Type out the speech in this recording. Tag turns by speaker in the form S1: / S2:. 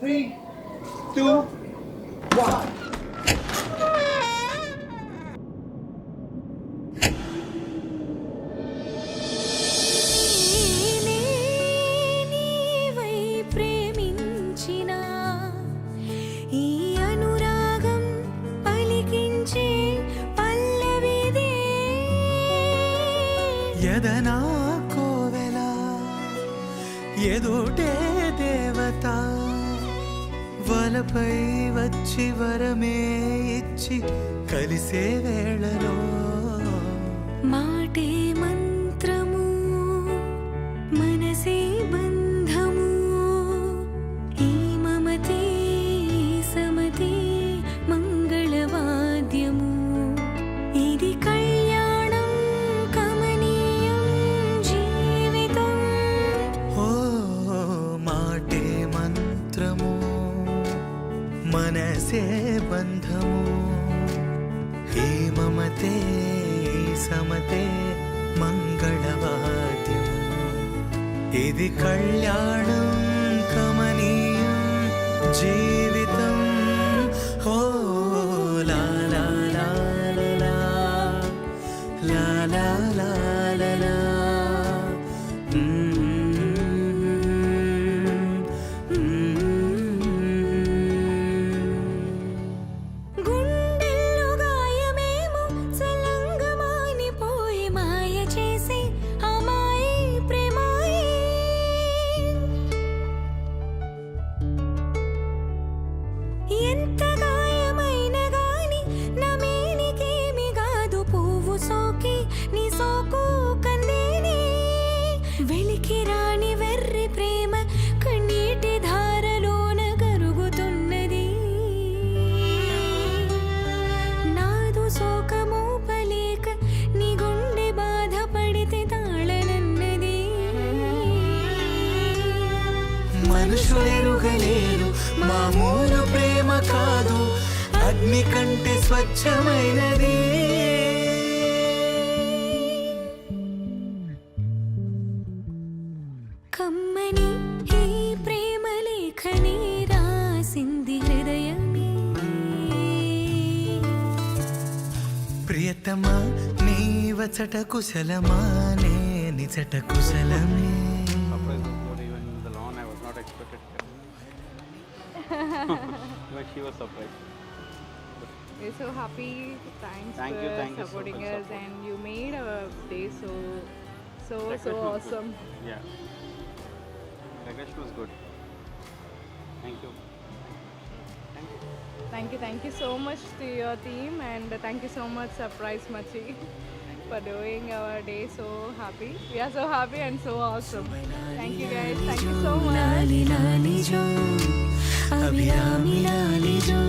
S1: 3, 2, 1.
S2: నీవై ప్రేమించిన ఈ అనురాగం పలికించే పల్లవిదే
S3: ఎదనా కోవెల ఎదుటే దేవత వలపై వచ్చి వరమే ఇచ్చి కలిసే వేళలో
S2: మాటే మంత్రము మనసే బంధము ఈ మమతే సమతే మంగళవాద్యము ఇది కళ్యాణం కమనీయం జీవితం
S3: ఓ మాటే మంత్రము మనసే బంధము ఈ మమతే సమతే మంగళవాద్యము ఇది కళ్యాణం కమనీయం జీవితం ఓ లా లా లా లా లా లా లా లా లా
S2: గుండెల్లో గాయమేమో సలంగా మానిపోయి మాయ చేసి అమాయి ప్రేమాయి ఎంత గాయమైన గాని నా మేనికేమి కాదు పువ్వు సోకి నీ సోకు కందేని వెలికి రాని వెర్రి ప్రేమ కన్నీటి ధారలోన కరుగుతున్నది నాదు శోకమోపలేక నీ గుండె బాధపడితే తాళనన్నది
S3: మనుషులెరుగలేరు మామూలు ప్రేమ కాదు అగ్ని కంటే స్వచ్ఛమైనది
S2: కమ్మని ఈ ప్రేమ లేఖని రాసింది హృదయమే
S3: ప్రియతమా నీ వచట కుశలమా నే నిచట కుశలమే
S4: Surprise before even the lawn. I was not expected. But she was surprised.
S5: We're so happy. Thanks
S4: Thank
S5: for
S4: you so
S5: supporting
S4: much
S5: us,
S4: support.
S5: and you made our day so
S4: Decoration was
S5: awesome.
S4: Good. Yeah. Decoration was good. Thank you.
S5: Thank you so much to your team, and thank you so much, Surprise Machi, for doing our day so happy. We are so happy and so awesome. Thank you guys. Thank you so much.
S2: లాలి లాలి జో అభిరామి లాలి జో